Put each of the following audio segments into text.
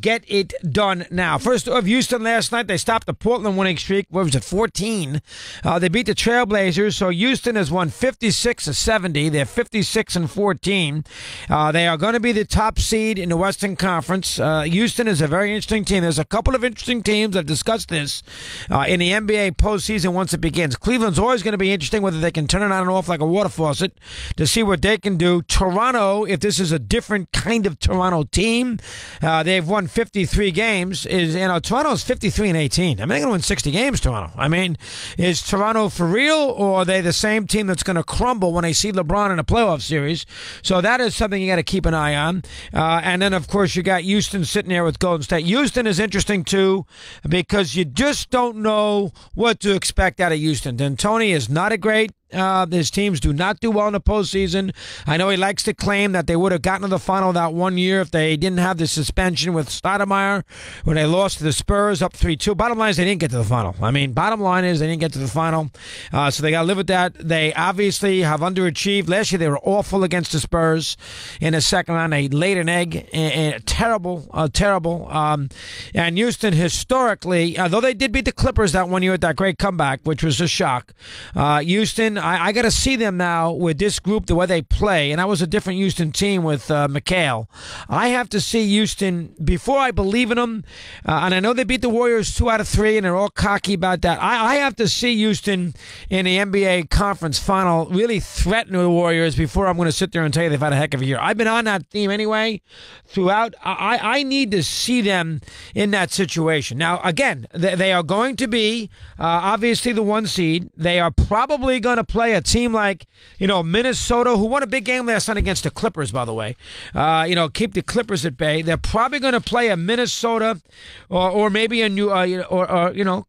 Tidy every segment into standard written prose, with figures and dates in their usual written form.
Get it done now. First off, Houston last night, they stopped the Portland winning streak. What was it, 14? They beat the Trailblazers, so Houston has won 56-70. They're 56-14. They are going to be the top seed in the Western Conference. Houston is a very interesting team. There's a couple of interesting teams. I've discussed this in the NBA postseason once it begins. Cleveland's always going to be interesting, whether they can turn it on and off like a water faucet to see what they can do. Toronto, if this is a different kind of Toronto team, they've won 53 games. Toronto's 53-18. I mean, they're going to win 60 games, Toronto. I mean, is Toronto for real, or are they the same team that's going to crumble when they see LeBron in a playoff series? So that is something you got to keep an eye on. And then, of course, you got Houston sitting there with Golden State. Houston is interesting, too, because you just don't know what to expect out of Houston. D'Antoni is not a great. His teams do not do well in the postseason. I know he likes to claim that they would have gotten to the final that one year if they didn't have the suspension with Stoudemire when they lost to the Spurs up 3-2. Bottom line is they didn't get to the final. I mean, bottom line is they didn't get to the final. So they got to live with that. They obviously have underachieved. Last year they were awful against the Spurs in the second round. They laid an egg. Terrible. And Houston historically, though they did beat the Clippers that one year with that great comeback, which was a shock, Houston, I got to see them now with this group, the way they play, and that was a different Houston team with McHale. I have to see Houston before I believe in them, and I know they beat the Warriors 2 out of 3, and they're all cocky about that. I have to see Houston in the NBA Conference Final really threaten the Warriors before I'm going to sit there and tell you they've had a heck of a year. I've been on that team anyway throughout. I need to see them in that situation. Now, again, they are going to be obviously the 1 seed. They are probably going to play a team like, Minnesota, who won a big game last night against the Clippers, by the way. Keep the Clippers at bay. They're probably going to play a Minnesota or maybe a new,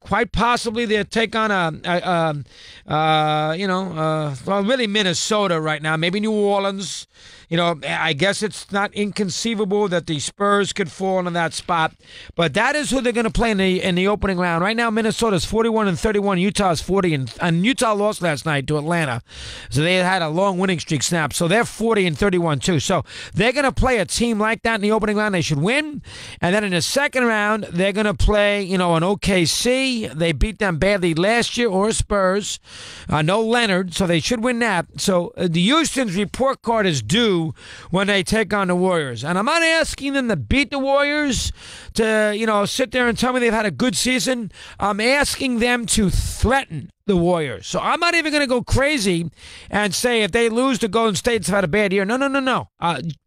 quite possibly they'll take on really Minnesota right now, maybe New Orleans. I guess it's not inconceivable that the Spurs could fall into that spot, but that is who they're going to play in the opening round. Right now, Minnesota's 41-31, Utah's 40, and Utah lost last night to Atlanta, so they had a long winning streak snap. So they're 40-31 too. So they're going to play a team like that in the opening round. They should win, and then in the second round, they're going to play, an OKC. They beat them badly last year, or Spurs. No Leonard, so they should win that. So the Houston's report card is due when they take on the Warriors. And I'm not asking them to beat the Warriors, to, sit there and tell me they've had a good season. I'm asking them to threaten the Warriors. So I'm not even going to go crazy and say if they lose to Golden State, it's had a bad year. No.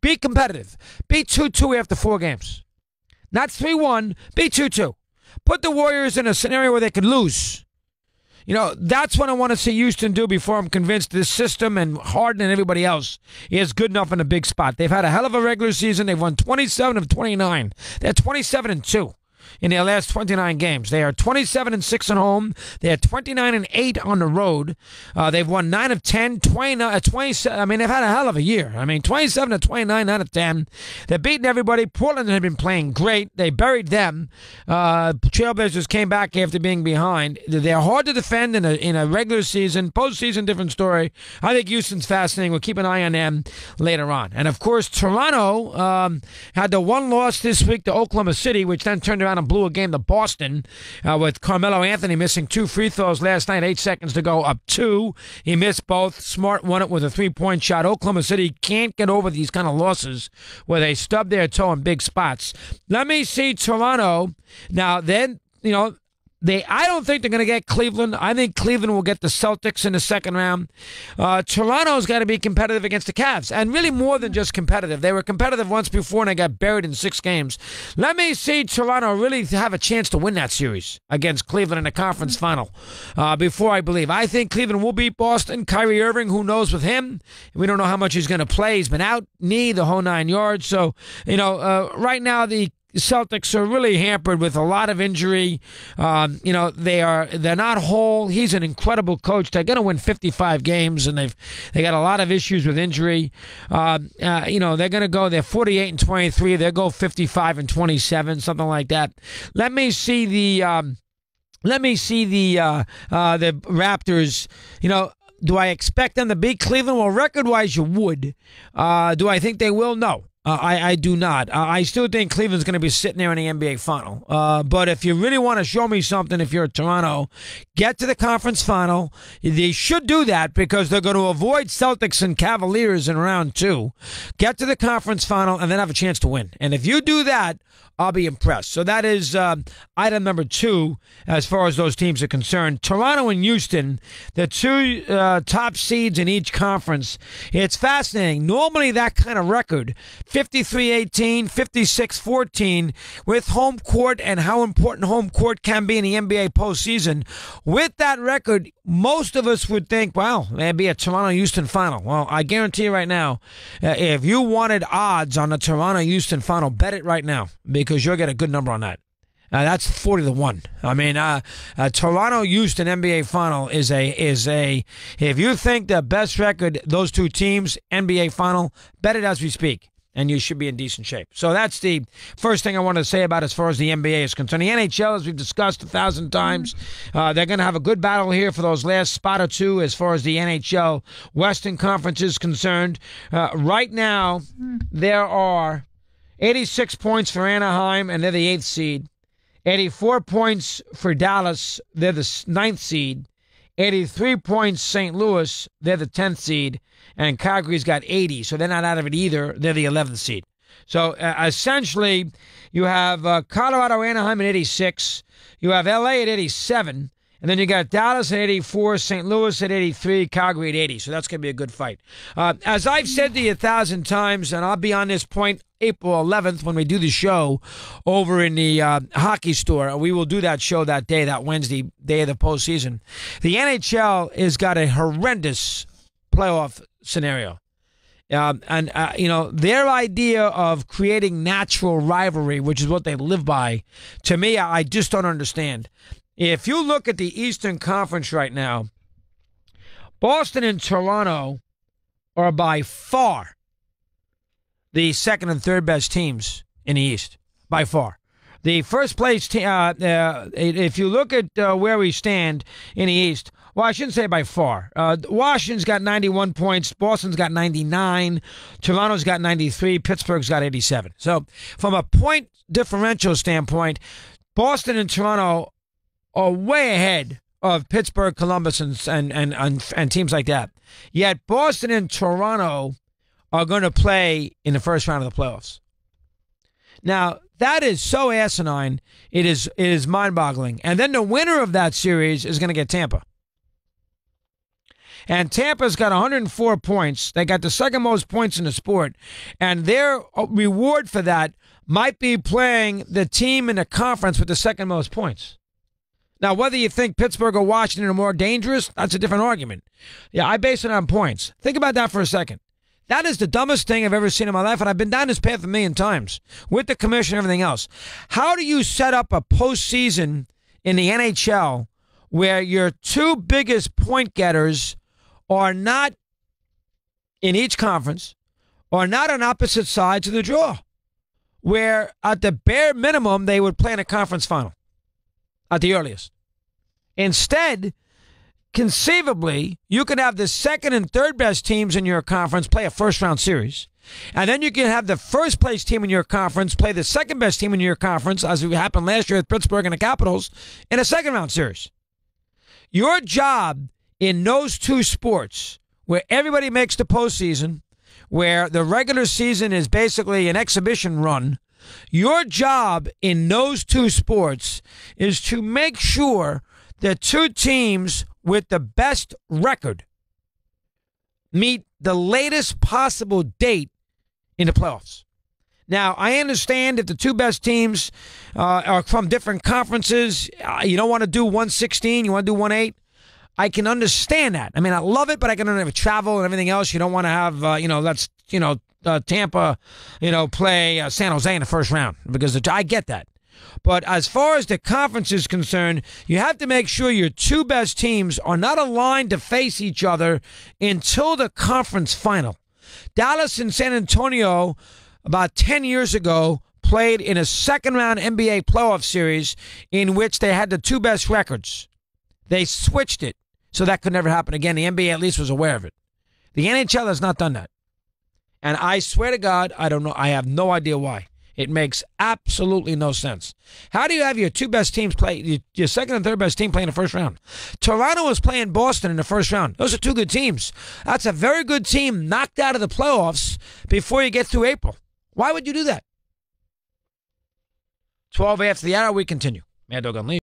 Be competitive. Be 2-2 after 4 games. Not 3-1. Be 2-2. Put the Warriors in a scenario where they could lose. That's what I want to see Houston do before I'm convinced this system and Harden and everybody else is good enough in a big spot. They've had a hell of a regular season. They've won 27 of 29. They're 27-2 in their last 29 games. They are 27-6 at home. They are 29-8 on the road. They've won 9 of 10, 27. I mean, they've had a hell of a year. 27-29, 9 of 10. They're beating everybody. Portland had been playing great. They buried them. Trailblazers came back after being behind. They're hard to defend in a regular season. Postseason, different story. I think Houston's fascinating. We'll keep an eye on them later on. And, of course, Toronto had the 1 loss this week to Oklahoma City, which then turned around and blew a game to Boston with Carmelo Anthony missing 2 free throws last night, 8 seconds to go, up 2. He missed both. Smart won it with a 3-point shot. Oklahoma City can't get over these kind of losses where they stub their toe in big spots. Let me see Toronto. Now, then, I don't think they're going to get Cleveland. I think Cleveland will get the Celtics in the second round. Toronto's got to be competitive against the Cavs, and really more than just competitive. They were competitive once before, and they got buried in 6 games. Let me see Toronto really have a chance to win that series against Cleveland in the conference final before I believe. I think Cleveland will beat Boston. Kyrie Irving, who knows with him? We don't know how much he's going to play. He's been out, knee, the whole 9 yards. So, right now the Celtics are really hampered with a lot of injury. They're not whole. He's an incredible coach. They're going to win 55 games, and they got a lot of issues with injury. They're going to go. They're 48-23. They'll go 55-27, something like that. Let me see the Raptors. Do I expect them to beat Cleveland? Well, record-wise, you would. Do I think they will? No. I do not. I still think Cleveland's going to be sitting there in the NBA final. But if you really want to show me something, if you're at Toronto, get to the conference final. They should do that because they're going to avoid Celtics and Cavaliers in round 2. Get to the conference final and then have a chance to win. And if you do that, I'll be impressed. So that is item number 2 as far as those teams are concerned. Toronto and Houston, the 2 top seeds in each conference. It's fascinating. Normally that kind of record, 53-18, 56-14, with home court and how important home court can be in the NBA postseason. With that record, most of us would think, wow, there'd be a Toronto-Houston final. Well, I guarantee you right now, if you wanted odds on the Toronto-Houston final, bet it right now because you'll get a good number on that. That's 40-1. I mean, Toronto-Houston NBA final is a. If you think the best record, those 2 teams NBA final, bet it as we speak, and you should be in decent shape. So that's the first thing I want to say about as far as the NBA is concerned. The NHL, as we've discussed 1,000 times, they're going to have a good battle here for those last spot or 2 as far as the NHL Western Conference is concerned. Right now, there are 86 points for Anaheim, and they're the 8th seed. 84 points for Dallas, they're the 9th seed. 83 points St. Louis, they're the 10th seed. And Calgary's got 80, so they're not out of it either. They're the 11th seed. So essentially, you have Colorado, Anaheim at 86. You have LA at 87. And then you got Dallas at 84, St. Louis at 83, Calgary at 80. So that's going to be a good fight. As I've said to you 1,000 times, and I'll be on this point April 11th when we do the show over in the hockey store. We will do that show that day, that Wednesday, day of the postseason. The NHL has got a horrendous playoff scenario. Their idea of creating natural rivalry, which is what they live by, to me, I just don't understand. If you look at the Eastern Conference right now, Boston and Toronto are by far the second and third best teams in the East, by far. The first place team, if you look at where we stand in the East, well, I shouldn't say by far. Washington's got 91 points. Boston's got 99. Toronto's got 93. Pittsburgh's got 87. So from a point differential standpoint, Boston and Toronto are way ahead of Pittsburgh, Columbus, and teams like that. Yet Boston and Toronto are going to play in the first round of the playoffs. Now, that is so asinine, it is mind-boggling. And then the winner of that series is going to get Tampa. And Tampa's got 104 points. They got the second most points in the sport. And their reward for that might be playing the team in the conference with the second most points. Now, whether you think Pittsburgh or Washington are more dangerous, that's a different argument. Yeah, I base it on points. Think about that for a second. That is the dumbest thing I've ever seen in my life, and I've been down this path a million times with the commission and everything else. How do you set up a postseason in the NHL where your 2 biggest point getters are not in each conference or not on opposite sides of the draw, where at the bare minimum they would play in a conference final at the earliest? Instead, conceivably, you could have the second and third best teams in your conference play a first-round series. And then you can have the first-place team in your conference play the second-best team in your conference, as it happened last year with Pittsburgh and the Capitals, in a second-round series. Your job in those 2 sports, where everybody makes the postseason, where the regular season is basically an exhibition run, your job in those 2 sports is to make sure the 2 teams with the best record meet the latest possible date in the playoffs. Now, I understand if the 2 best teams are from different conferences, you don't want to do 1/16, you want to do 1/8. I can understand that. I mean, I love it, but I can understand travel and everything else. You don't want to have, Tampa, play San Jose in the first round because I get that. But as far as the conference is concerned, you have to make sure your 2 best teams are not aligned to face each other until the conference final. Dallas and San Antonio, about 10 years ago, played in a second-round NBA playoff series in which they had the 2 best records. They switched it, so that could never happen again. The NBA at least was aware of it. The NHL has not done that. And I swear to God, I don't know. I have no idea why. It makes absolutely no sense. How do you have your two best teams play, your second and third best team play in the first round? Toronto was playing Boston in the first round. Those are two good teams. That's a very good team knocked out of the playoffs before you get through April. Why would you do that? 12 after the hour, we continue. Mad Dog Unleashed.